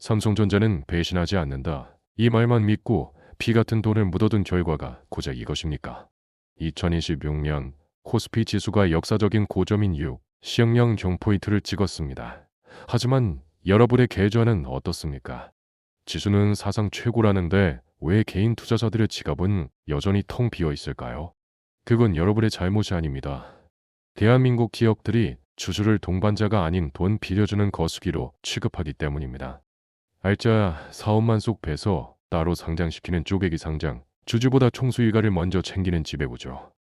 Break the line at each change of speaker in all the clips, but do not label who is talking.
삼성전자는 배신하지 않는다. 이 말만 믿고 피 같은 돈을 묻어둔 결과가 고작 이것입니까? 2026년 코스피 지수가 역사적인 고점인 이후 시행령 경포인트를 찍었습니다. 하지만 여러분의 계좌는 어떻습니까? 지수는 사상 최고라는데 왜 개인 투자자들의 지갑은 여전히 텅 비어 있을까요? 그건 여러분의 잘못이 아닙니다. 대한민국 기업들이 주주를 동반자가 아닌 돈 빌려주는 거수기로 취급하기 때문입니다. 알짜 사업만 쏙 빼서 따로 상장시키는 쪼개기 상장, 주주보다 총수일가를 먼저 챙기는 지배구조.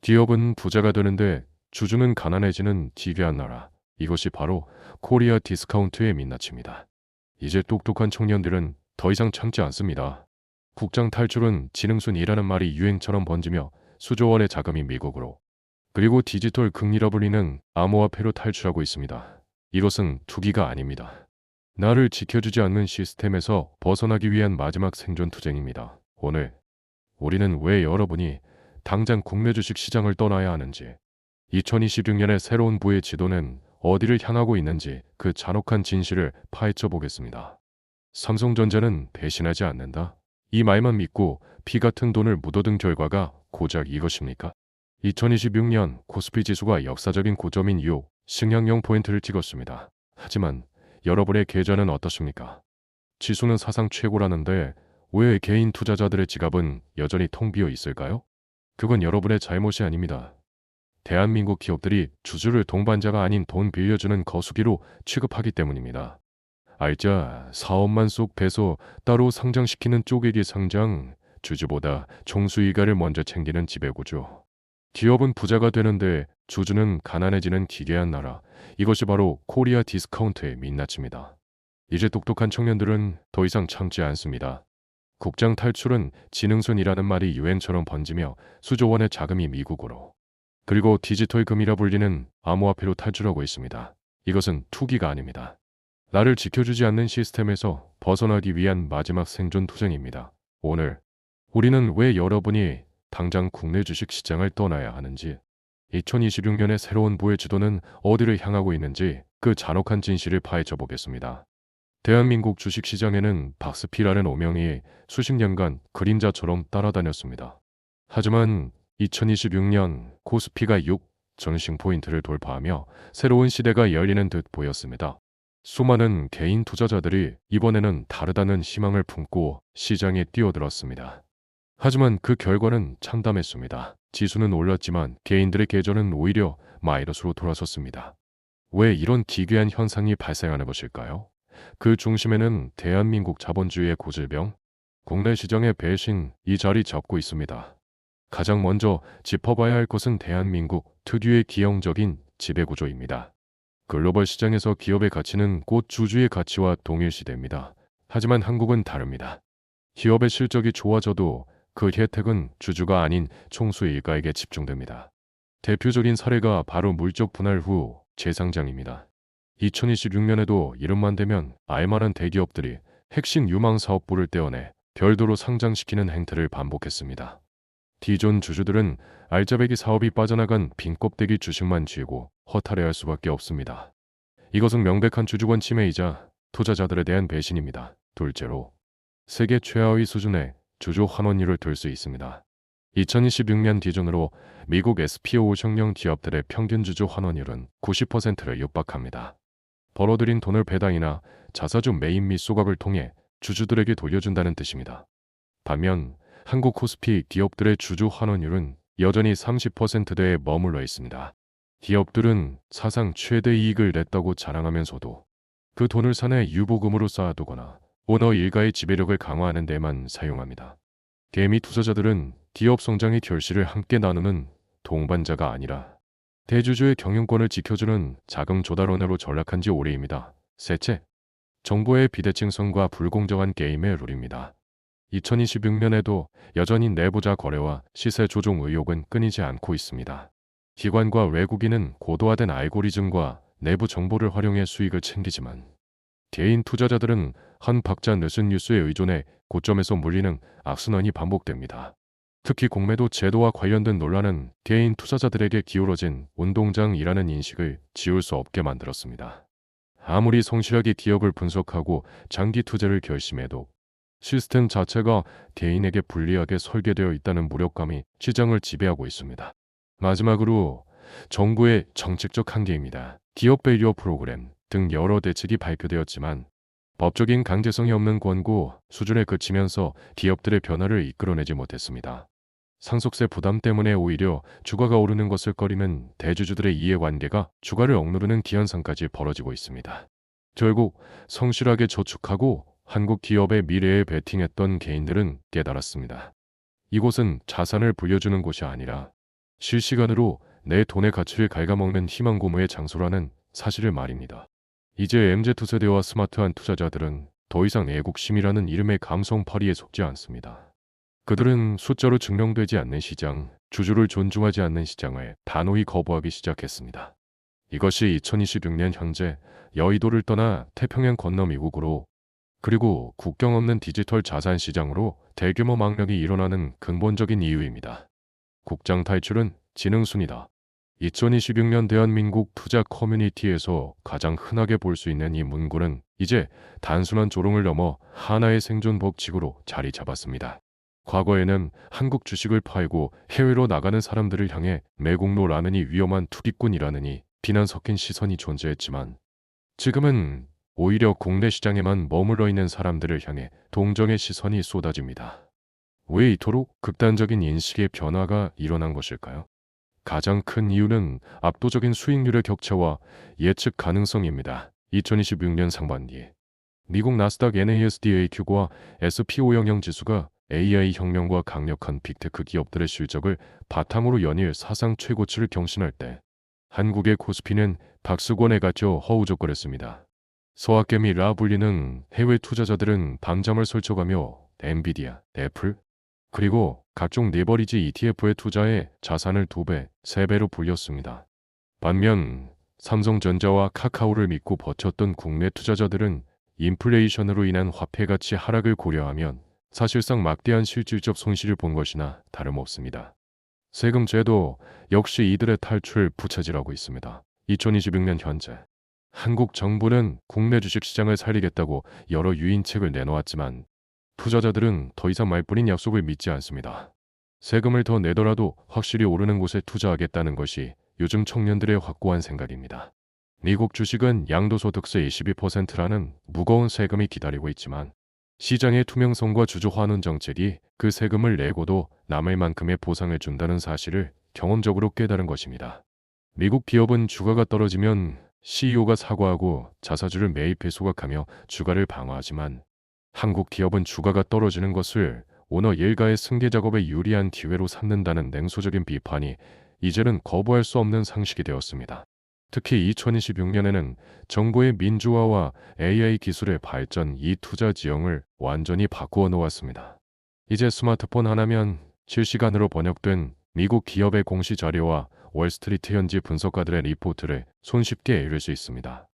기업은 부자가 되는데 주주는 가난해지는 기괴한 나라. 이것이 바로 코리아 디스카운트의 민낯입니다. 이제 똑똑한 청년들은 더 이상 참지 않습니다. 국장 탈출은 지능순이라는 말이 유행처럼 번지며 수조 원의 자금이 미국으로, 그리고 디지털 금리라 불리는 암호화폐로 탈출하고 있습니다. 이것은 투기가 아닙니다. 나를 지켜주지 않는 시스템에서 벗어나기 위한 마지막 생존 투쟁입니다. 오늘 우리는 왜 여러분이 당장 국내 주식 시장을 떠나야 하는지, 2026년의 새로운 부의 지도는 어디를 향하고 있는지 그 잔혹한 진실을 파헤쳐 보겠습니다. 삼성전자는 배신하지 않는다. 이 말만 믿고 피 같은 돈을 묻어둔 결과가 고작 이것입니까? 2026년 코스피 지수가 역사적인 고점인 이후 승향용 포인트를 찍었습니다. 하지만 여러분의 계좌는 어떻습니까? 지수는 사상 최고라는데 왜 개인 투자자들의 지갑은 여전히 텅 비어 있을까요? 그건 여러분의 잘못이 아닙니다. 대한민국 기업들이 주주를 동반자가 아닌 돈 빌려주는 거수기로 취급하기 때문입니다. 알짜 사업만 쏙 빼서 따로 상장시키는 쪼개기 상장, 주주보다 총수일가를 먼저 챙기는 지배구조. 기업은 부자가 되는데 주주는 가난해지는 기괴한 나라. 이것이 바로 코리아 디스카운트의 민낯입니다. 이제 똑똑한 청년들은 더 이상 참지 않습니다. 국장 탈출은 지능순이라는 말이 유행처럼 번지며 수조 원의 자금이 미국으로, 그리고 디지털 금이라 불리는 암호화폐로 탈출하고 있습니다. 이것은 투기가 아닙니다. 나를 지켜주지 않는 시스템에서 벗어나기 위한 마지막 생존 투쟁입니다. 오늘 우리는 왜 여러분이 당장 국내 주식 시장을 떠나야 하는지, 2026년의 새로운 부의 지도는 어디를 향하고 있는지 그 잔혹한 진실을 파헤쳐 보겠습니다. 대한민국 주식시장에는 박스피라는 오명이 수십 년간 그림자처럼 따라다녔습니다. 하지만 2026년 코스피가 6 전신 포인트를 돌파하며 새로운 시대가 열리는 듯 보였습니다. 수많은 개인 투자자들이 이번에는 다르다는 희망을 품고 시장에 뛰어들었습니다. 하지만 그 결과는 참담했습니다. 지수는 올랐지만 개인들의 계좌는 오히려 마이너스로 돌아섰습니다. 왜 이런 기괴한 현상이 발생하는 것일까요? 그 중심에는 대한민국 자본주의의 고질병, 국내 시장의 배신, 이 자리 잡고 있습니다. 가장 먼저 짚어봐야 할 것은 대한민국 특유의 기형적인 지배구조입니다. 글로벌 시장에서 기업의 가치는 곧 주주의 가치와 동일시됩니다. 하지만 한국은 다릅니다. 기업의 실적이 좋아져도 그 혜택은 주주가 아닌 총수 일가에게 집중됩니다. 대표적인 사례가 바로 물적 분할 후 재상장입니다. 2026년에도 이름만 대면 알만한 대기업들이 핵심 유망 사업부를 떼어내 별도로 상장시키는 행태를 반복했습니다. D존 주주들은 알짜배기 사업이 빠져나간 빈 껍데기 주식만 쥐고 허탈해할 수밖에 없습니다. 이것은 명백한 주주권 침해이자 투자자들에 대한 배신입니다. 둘째로, 세계 최하위 수준의 주주 환원율을 들 수 있습니다. 2026년 기준으로 미국 SP500형 기업들의 평균 주주 환원율은 90%를 육박합니다. 벌어들인 돈을 배당이나 자사주 매입 및 소각을 통해 주주들에게 돌려준다는 뜻입니다. 반면 한국 코스피 기업들의 주주 환원율은 여전히 30%대에 머물러 있습니다. 기업들은 사상 최대 이익을 냈다고 자랑하면서도 그 돈을 사내 유보금으로 쌓아두거나 오너 일가의 지배력을 강화하는 데만 사용합니다. 개미 투자자들은 기업 성장의 결실을 함께 나누는 동반자가 아니라 대주주의 경영권을 지켜주는 자금 조달원으로 전락한 지 오래입니다. 셋째, 정부의 비대칭성과 불공정한 게임의 룰입니다. 2026년에도 여전히 내부자 거래와 시세 조종 의혹은 끊이지 않고 있습니다. 기관과 외국인은 고도화된 알고리즘과 내부 정보를 활용해 수익을 챙기지만 개인 투자자들은 한 박자 늦은 뉴스에 의존해 고점에서 물리는 악순환이 반복됩니다. 특히 공매도 제도와 관련된 논란은 개인 투자자들에게 기울어진 운동장이라는 인식을 지울 수 없게 만들었습니다. 아무리 성실하게 기업을 분석하고 장기 투자를 결심해도 시스템 자체가 개인에게 불리하게 설계되어 있다는 무력감이 시장을 지배하고 있습니다. 마지막으로 정부의 정책적 한계입니다. 기업 밸류 프로그램 등 여러 대책이 발표되었지만 법적인 강제성이 없는 권고 수준에 그치면서 기업들의 변화를 이끌어내지 못했습니다. 상속세 부담 때문에 오히려 주가가 오르는 것을 꺼리는 대주주들의 이해관계가 주가를 억누르는 기현상까지 벌어지고 있습니다. 결국 성실하게 저축하고 한국 기업의 미래에 베팅했던 개인들은 깨달았습니다. 이곳은 자산을 불려주는 곳이 아니라 실시간으로 내 돈의 가치를 갉아먹는 희망 고무의 장소라는 사실을 말입니다. 이제 MZ세대와 스마트한 투자자들은 더 이상 애국심이라는 이름의 감성파리에 속지 않습니다. 그들은 숫자로 증명되지 않는 시장, 주주를 존중하지 않는 시장을 단호히 거부하기 시작했습니다. 이것이 2026년 현재 여의도를 떠나 태평양 건너 미국으로 그리고 국경 없는 디지털 자산 시장으로 대규모 망령이 일어나는 근본적인 이유입니다. 국장 탈출은 지능순이다. 2026년 대한민국 투자 커뮤니티에서 가장 흔하게 볼 수 있는 이 문구는 이제 단순한 조롱을 넘어 하나의 생존 법칙으로 자리 잡았습니다. 과거에는 한국 주식을 팔고 해외로 나가는 사람들을 향해 매국노라느니 위험한 투기꾼이라느니 비난 섞인 시선이 존재했지만 지금은 오히려 국내 시장에만 머물러 있는 사람들을 향해 동정의 시선이 쏟아집니다. 왜 이토록 극단적인 인식의 변화가 일어난 것일까요? 가장 큰 이유는 압도적인 수익률의 격차와 예측 가능성입니다. 2026년 상반기에 미국 나스닥 NASDAQ와 SP500 지수가 AI 혁명과 강력한 빅테크 기업들의 실적을 바탕으로 연일 사상 최고치를 경신할 때 한국의 코스피는 박수권에 갇혀 허우적거렸습니다. 서학개미라 불리는 해외 투자자들은 밤잠을 설쳐가며 엔비디아, 애플, 그리고 각종 레버리지 ETF에 투자해 자산을 2배, 3배로 불렸습니다. 반면 삼성전자와 카카오를 믿고 버텼던 국내 투자자들은 인플레이션으로 인한 화폐 가치 하락을 고려하면 사실상 막대한 실질적 손실을 본 것이나 다름없습니다. 세금 제도 역시 이들의 탈출 부채질하고 있습니다. 2026년 현재 한국 정부는 국내 주식시장을 살리겠다고 여러 유인책을 내놓았지만 투자자들은 더 이상 말뿐인 약속을 믿지 않습니다. 세금을 더 내더라도 확실히 오르는 곳에 투자하겠다는 것이 요즘 청년들의 확고한 생각입니다. 미국 주식은 양도소득세 22%라는 무거운 세금이 기다리고 있지만 시장의 투명성과 주주 환원 정책이 그 세금을 내고도 남을 만큼의 보상을 준다는 사실을 경험적으로 깨달은 것입니다. 미국 기업은 주가가 떨어지면 CEO가 사과하고 자사주를 매입해 소각하며 주가를 방어하지만 한국 기업은 주가가 떨어지는 것을 오너 일가의 승계 작업에 유리한 기회로 삼는다는 냉소적인 비판이 이제는 거부할 수 없는 상식이 되었습니다. 특히 2026년에는 정부의 민주화와 AI 기술의 발전 이 투자 지형을 완전히 바꾸어 놓았습니다. 이제 스마트폰 하나면 실시간으로 번역된 미국 기업의 공시 자료와 월스트리트 현지 분석가들의 리포트를 손쉽게 읽을 수 있습니다.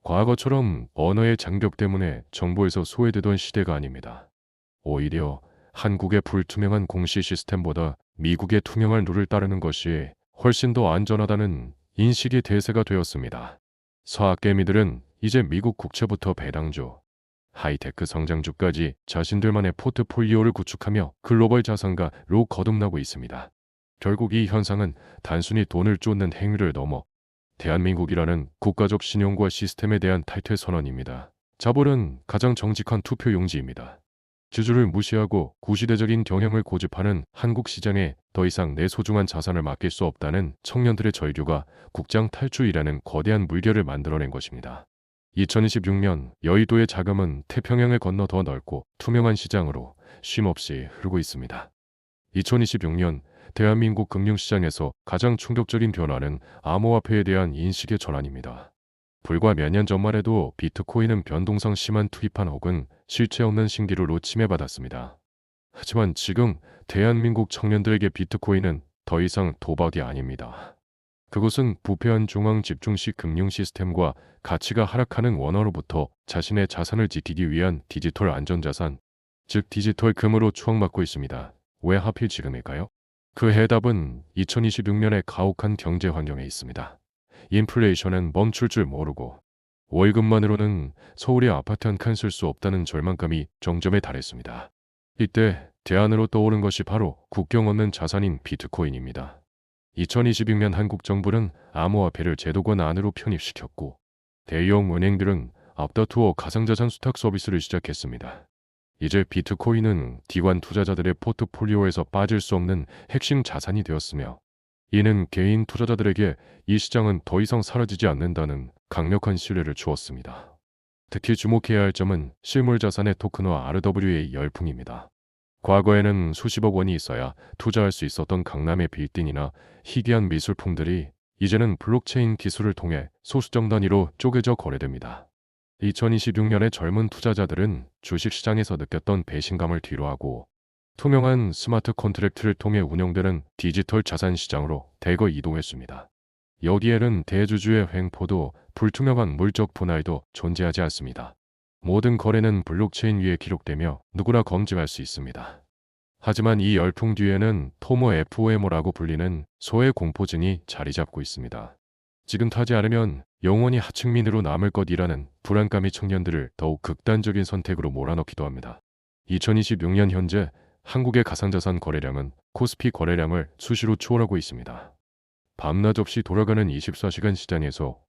과거처럼 언어의 장벽 때문에 정보에서 소외되던 시대가 아닙니다. 오히려 한국의 불투명한 공시 시스템보다 미국의 투명한 룰을 따르는 것이 훨씬 더 안전하다는 인식이 대세가 되었습니다. 서학개미들은 이제 미국 국채부터 배당주, 하이테크 성장주까지 자신들만의 포트폴리오를 구축하며 글로벌 자산가로 거듭나고 있습니다. 결국 이 현상은 단순히 돈을 쫓는 행위를 넘어 대한민국이라는 국가적 신용과 시스템에 대한 탈퇴 선언입니다. 자볼은 가장 정직한 투표 용지입니다. 주주를 무시하고 구시대적인 경영을 고집하는 한국 시장에 더 이상 내 소중한 자산을 맡길 수 없다는 청년들의 절규가 국장 탈주이라는 거대한 물결을 만들어낸 것입니다. 2026년 여의도의 자금은 태평양을 건너 더 넓고 투명한 시장으로 쉼없이 흐르고 있습니다. 2026년 대한민국 금융시장에서 가장 충격적인 변화는 암호화폐에 대한 인식의 전환입니다. 불과 몇 년 전만 해도 비트코인은 변동성 심한 투입한 혹은 실체 없는 신기루로 침해받았습니다. 하지만 지금 대한민국 청년들에게 비트코인은 더 이상 도박이 아닙니다. 그것은 부패한 중앙 집중식 금융 시스템과 가치가 하락하는 원화로부터 자신의 자산을 지키기 위한 디지털 안전자산, 즉 디지털 금으로 추앙받고 있습니다. 왜 하필 지금일까요? 그 해답은 2026년의 가혹한 경제 환경에 있습니다. 인플레이션은 멈출 줄 모르고 월급만으로는 서울에 아파트 한 칸 쓸 수 없다는 절망감이 정점에 달했습니다. 이때 대안으로 떠오른 것이 바로 국경 없는 자산인 비트코인입니다. 2026년 한국 정부는 암호화폐를 제도권 안으로 편입시켰고 대형 은행들은 앞다투어 가상자산 수탁 서비스를 시작했습니다. 이제 비트코인은 기관 투자자들의 포트폴리오에서 빠질 수 없는 핵심 자산이 되었으며 이는 개인 투자자들에게 이 시장은 더 이상 사라지지 않는다는 강력한 신뢰를 주었습니다. 특히 주목해야 할 점은 실물 자산의 토큰화 RWA 열풍입니다. 과거에는 수십억 원이 있어야 투자할 수 있었던 강남의 빌딩이나 희귀한 미술품들이 이제는 블록체인 기술을 통해 소수점 단위로 쪼개져 거래됩니다. 2026년에 젊은 투자자들은 주식시장에서 느꼈던 배신감을 뒤로하고 투명한 스마트 컨트랙트를 통해 운영되는 디지털 자산 시장으로 대거 이동했습니다. 여기에는 대주주의 횡포도 불투명한 물적 분할도 존재하지 않습니다. 모든 거래는 블록체인 위에 기록되며 누구나 검증할 수 있습니다. 하지만 이 열풍 뒤에는 토모 FOMO라고 불리는 소외 공포증이 자리 잡고 있습니다. 지금 타지 않으면 영원히 하층민으로 남을 것이라는 불안감이 청년들을 더욱 극단적인 선택으로 몰아넣기도 합니다. 2026년 현재 한국의 가상자산 거래량은 코스피 거래량을 수시로 초월하고 있습니다. 밤낮 없이 돌아가는 24시간 시장에서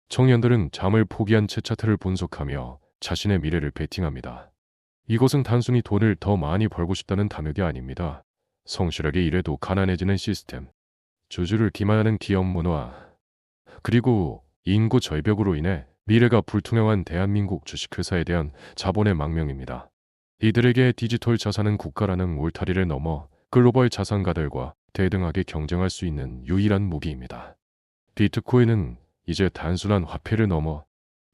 청년들은 잠을 포기한 채 차트를 분석하며 자신의 미래를 베팅합니다. 이것은 단순히 돈을 더 많이 벌고 싶다는 탐욕이 아닙니다. 성실하게 일해도 가난해지는 시스템, 주주를 기만하는 기업 문화, 그리고 인구 절벽으로 인해 미래가 불투명한 대한민국 주식회사에 대한 자본의 망명입니다. 이들에게 디지털 자산은 국가라는 울타리를 넘어 글로벌 자산가들과 대등하게 경쟁할 수 있는 유일한 무기입니다. 비트코인은 이제 단순한 화폐를 넘어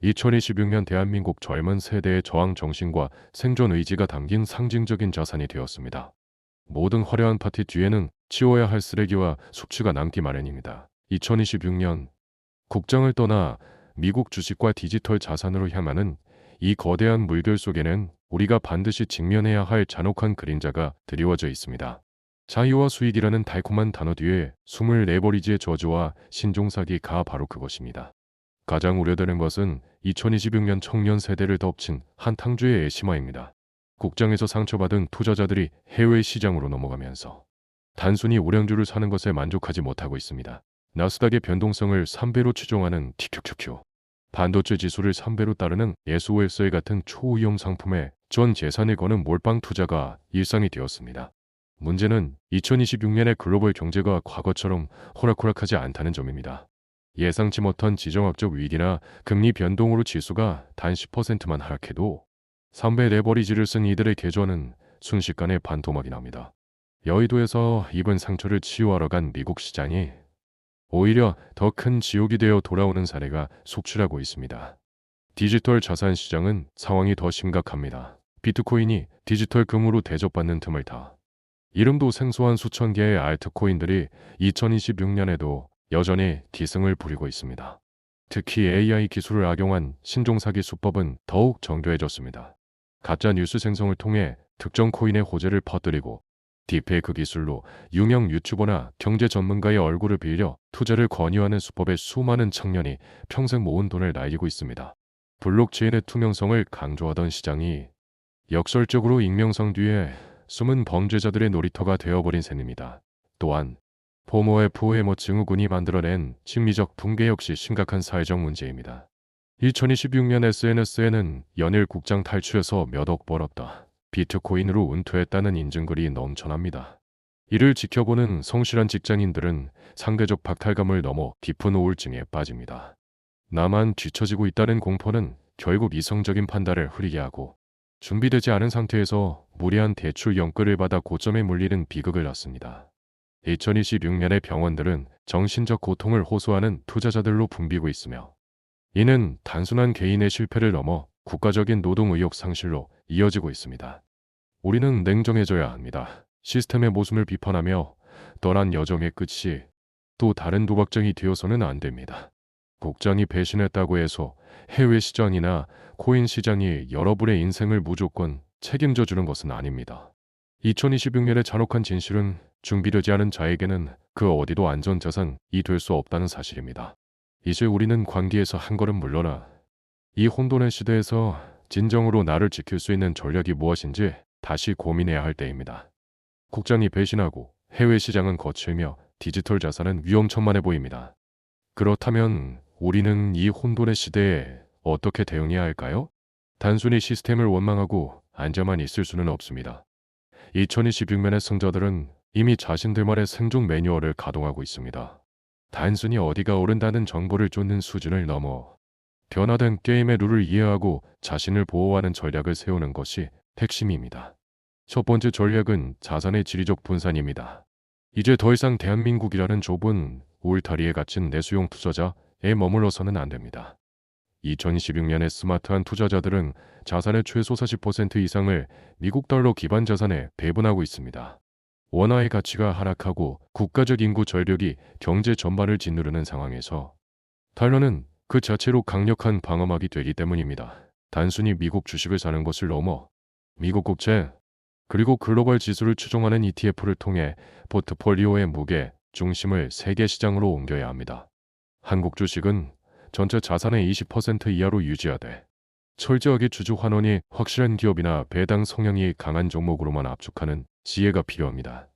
2026년 대한민국 젊은 세대의 저항 정신과 생존 의지가 담긴 상징적인 자산이 되었습니다. 모든 화려한 파티 뒤에는 치워야 할 쓰레기와 숙취가 남기 마련입니다. 2026년 국장을 떠나 미국 주식과 디지털 자산으로 향하는 이 거대한 물결 속에는 우리가 반드시 직면해야 할 잔혹한 그림자가 드리워져 있습니다. 자유와 수익이라는 달콤한 단어 뒤에 숨을 내버리지의 저주와 신종사기가 바로 그것입니다. 가장 우려되는 것은 2026년 청년 세대를 덮친 한탕주의 애심화입니다. 국장에서 상처받은 투자자들이 해외 시장으로 넘어가면서 단순히 우량주를 사는 것에 만족하지 못하고 있습니다. 나스닥의 변동성을 3배로 추종하는 TQQQ, 반도체 지수를 3배로 따르는 SOSL 같은 초위험 상품에 전 재산을 거는 몰빵 투자가 일상이 되었습니다. 문제는 2026년의 글로벌 경제가 과거처럼 호락호락하지 않다는 점입니다. 예상치 못한 지정학적 위기나 금리 변동으로 지수가 단 10%만 하락해도 3배 레버리지를 쓴 이들의 계좌는 순식간에 반토막이 납니다. 여의도에서 입은 상처를 치유하러 간 미국 시장이 오히려 더 큰 지옥이 되어 돌아오는 사례가 속출하고 있습니다. 디지털 자산 시장은 상황이 더 심각합니다. 비트코인이 디지털 금으로 대접받는 틈을 타 이름도 생소한 수천 개의 알트코인들이 2026년에도 여전히 기승을 부리고 있습니다. 특히 AI 기술을 악용한 신종사기 수법은 더욱 정교해졌습니다. 가짜 뉴스 생성을 통해 특정 코인의 호재를 퍼뜨리고 딥페이크 기술로 유명 유튜버나 경제 전문가의 얼굴을 빌려 투자를 권유하는 수법에 수많은 청년이 평생 모은 돈을 날리고 있습니다. 블록체인의 투명성을 강조하던 시장이 역설적으로 익명성 뒤에 숨은 범죄자들의 놀이터가 되어버린 셈입니다. 또한 포모의 포에모 증후군이 만들어낸 심리적 붕괴 역시 심각한 사회적 문제입니다. 2026년 SNS에는 연일 국장 탈출해서 몇 억 벌었다, 비트코인으로 은퇴했다는 인증글이 넘쳐납니다. 이를 지켜보는 성실한 직장인들은 상대적 박탈감을 넘어 깊은 우울증에 빠집니다. 나만 뒤처지고 있다는 공포는 결국 이성적인 판단을 흐리게 하고 준비되지 않은 상태에서 무리한 대출 연끌을 받아 고점에 물리는 비극을 낳습니다. 2026년의 병원들은 정신적 고통을 호소하는 투자자들로 붐비고 있으며 이는 단순한 개인의 실패를 넘어 국가적인 노동 의욕 상실로 이어지고 있습니다. 우리는 냉정해져야 합니다. 시스템의 모순을 비판하며 떠난 여정의 끝이 또 다른 도박장이 되어서는 안 됩니다. 국장이 배신했다고 해서 해외 시장이나 코인 시장이 여러분의 인생을 무조건 책임져 주는 것은 아닙니다. 2026년의 잔혹한 진실은 준비되지 않은 자에게는 그 어디도 안전자산이 될 수 없다는 사실입니다. 이제 우리는 관계에서 한 걸음 물러나 이 혼돈의 시대에서 진정으로 나를 지킬 수 있는 전략이 무엇인지 다시 고민해야 할 때입니다. 국장이 배신하고 해외 시장은 거칠며 디지털 자산은 위험천만해 보입니다. 그렇다면 우리는 이 혼돈의 시대에 어떻게 대응해야 할까요? 단순히 시스템을 원망하고 앉아만 있을 수는 없습니다. 2026년의 승자들은 이미 자신들만의 생존 매뉴얼을 가동하고 있습니다. 단순히 어디가 오른다는 정보를 쫓는 수준을 넘어 변화된 게임의 룰을 이해하고 자신을 보호하는 전략을 세우는 것이 핵심입니다. 첫 번째 전략은 자산의 지리적 분산입니다. 이제 더 이상 대한민국이라는 좁은 울타리에 갇힌 내수용 투자자에 머물러서는 안 됩니다. 2026년에 스마트한 투자자들은 자산의 최소 40% 이상을 미국 달러 기반 자산에 배분하고 있습니다. 원화의 가치가 하락하고 국가적 인구 절벽이 경제 전반을 짓누르는 상황에서 달러는 그 자체로 강력한 방어막이 되기 때문입니다. 단순히 미국 주식을 사는 것을 넘어 미국 국채 그리고 글로벌 지수를 추종하는 ETF를 통해 포트폴리오의 무게, 중심을 세계 시장으로 옮겨야 합니다. 한국 주식은 전체 자산의 20% 이하로 유지하되 철저하게 주주 환원이 확실한 기업이나 배당 성향이 강한 종목으로만 압축하는 지혜가 필요합니다.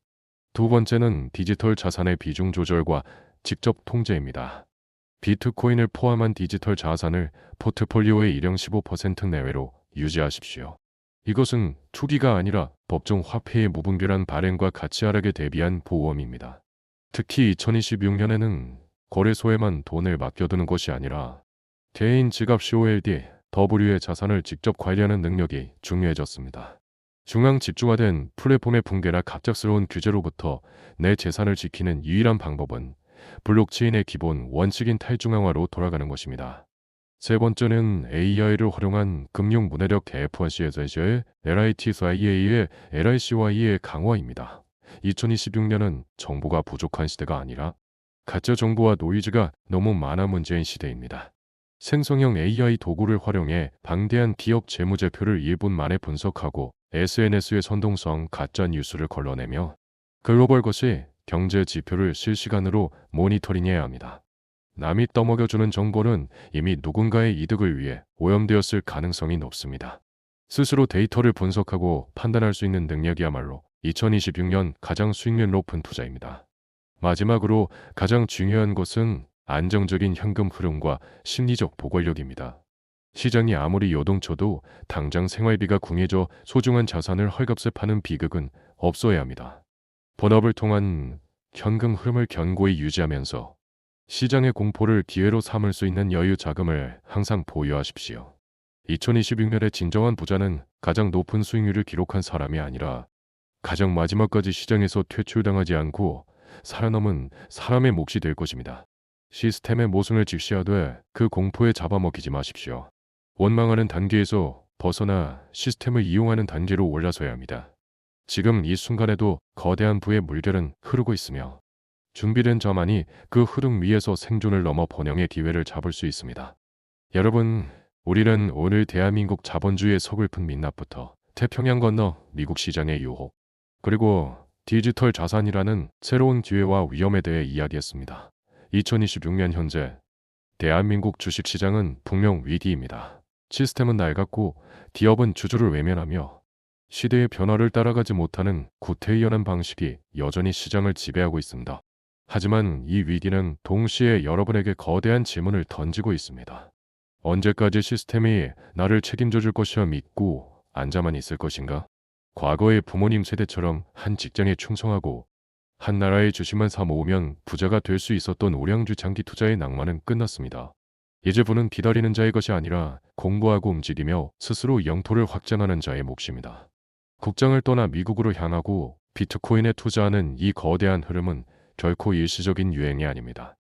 두 번째는 디지털 자산의 비중 조절과 직접 통제입니다. 비트코인을 포함한 디지털 자산을 포트폴리오의 일정 15% 내외로 유지하십시오. 이것은 투기가 아니라 법정 화폐의 무분별한 발행과 가치 하락에 대비한 보험입니다. 특히 2026년에는 거래소에만 돈을 맡겨두는 것이 아니라 개인 지갑 COLD, W의 자산을 직접 관리하는 능력이 중요해졌습니다. 중앙 집중화된 플랫폼의 붕괴나 갑작스러운 규제로부터 내 재산을 지키는 유일한 방법은 블록체인의 기본 원칙인 탈중앙화로 돌아가는 것입니다. 세 번째는 AI를 활용한 금융 문해력 FRC의 LITSIA의 LICY의 강화입니다. 2026년은 정보가 부족한 시대가 아니라 가짜 정보와 노이즈가 너무 많아 문제인 시대입니다. 생성형 AI 도구를 활용해 방대한 기업 재무제표를 1분 만에 분석하고 SNS의 선동성 가짜 뉴스를 걸러내며 글로벌 것이 경제 지표를 실시간으로 모니터링해야 합니다. 남이 떠먹여주는 정보는 이미 누군가의 이득을 위해 오염되었을 가능성이 높습니다. 스스로 데이터를 분석하고 판단할 수 있는 능력이야말로 2026년 가장 수익률 높은 투자입니다. 마지막으로 가장 중요한 것은 안정적인 현금 흐름과 심리적 보관력입니다. 시장이 아무리 요동쳐도 당장 생활비가 궁해져 소중한 자산을 헐값에 파는 비극은 없어야 합니다. 본업을 통한 현금 흐름을 견고히 유지하면서 시장의 공포를 기회로 삼을 수 있는 여유 자금을 항상 보유하십시오. 2026년의 진정한 부자는 가장 높은 수익률을 기록한 사람이 아니라 가장 마지막까지 시장에서 퇴출당하지 않고 살아남은 사람의 몫이 될 것입니다. 시스템의 모순을 직시하되 그 공포에 잡아먹히지 마십시오. 원망하는 단계에서 벗어나 시스템을 이용하는 단계로 올라서야 합니다. 지금 이 순간에도 거대한 부의 물결은 흐르고 있으며 준비된 자만이 그 흐름 위에서 생존을 넘어 번영의 기회를 잡을 수 있습니다. 여러분, 우리는 오늘 대한민국 자본주의의 서글픈 민낯부터 태평양 건너 미국 시장의 유혹, 그리고 디지털 자산이라는 새로운 기회와 위험에 대해 이야기했습니다. 2026년 현재 대한민국 주식시장은 분명 위기입니다. 시스템은 낡았고 기업은 주주를 외면하며 시대의 변화를 따라가지 못하는 구태의연한 방식이 여전히 시장을 지배하고 있습니다. 하지만 이 위기는 동시에 여러분에게 거대한 질문을 던지고 있습니다. 언제까지 시스템이 나를 책임져 줄 것이라 믿고 앉아만 있을 것인가? 과거의 부모님 세대처럼 한 직장에 충성하고 한 나라의 주식만 사 모으면 부자가 될 수 있었던 오량주 장기 투자의 낭만은 끝났습니다. 이제 부는 기다리는 자의 것이 아니라 공부하고 움직이며 스스로 영토를 확장하는 자의 몫입니다. 국장을 떠나 미국으로 향하고 비트코인에 투자하는 이 거대한 흐름은 결코 일시적인 유행이 아닙니다.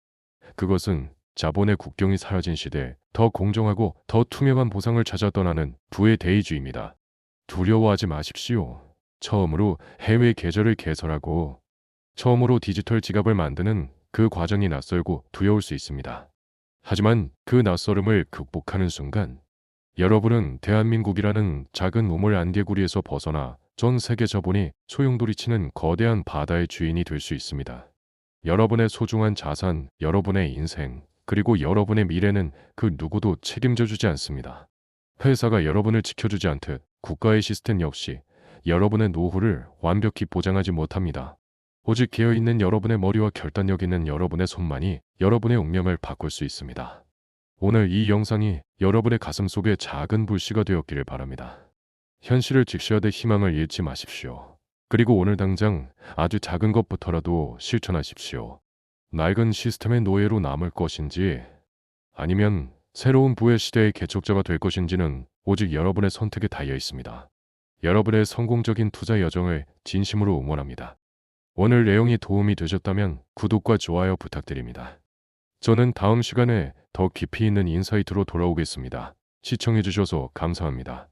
그것은 자본의 국경이 사라진 시대에 더 공정하고 더 투명한 보상을 찾아 떠나는 부의 대의주의입니다. 두려워하지 마십시오. 처음으로 해외 계좌를 개설하고 처음으로 디지털 지갑을 만드는 그 과정이 낯설고 두려울 수 있습니다. 하지만 그 낯설음을 극복하는 순간 여러분은 대한민국이라는 작은 우물 안개구리에서 벗어나 전 세계 자본이 소용돌이치는 거대한 바다의 주인이 될 수 있습니다. 여러분의 소중한 자산, 여러분의 인생, 그리고 여러분의 미래는 그 누구도 책임져 주지 않습니다. 회사가 여러분을 지켜주지 않듯 국가의 시스템 역시 여러분의 노후를 완벽히 보장하지 못합니다. 오직 깨어있는 여러분의 머리와 결단력 있는 여러분의 손만이 여러분의 운명을 바꿀 수 있습니다. 오늘 이 영상이 여러분의 가슴 속에 작은 불씨가 되었기를 바랍니다. 현실을 직시하되 희망을 잃지 마십시오. 그리고 오늘 당장 아주 작은 것부터라도 실천하십시오. 낡은 시스템의 노예로 남을 것인지 아니면 새로운 부의 시대의 개척자가 될 것인지는 오직 여러분의 선택에 달려 있습니다. 여러분의 성공적인 투자 여정을 진심으로 응원합니다. 오늘 내용이 도움이 되셨다면 구독과 좋아요 부탁드립니다. 저는 다음 시간에 더 깊이 있는 인사이트로 돌아오겠습니다. 시청해주셔서 감사합니다.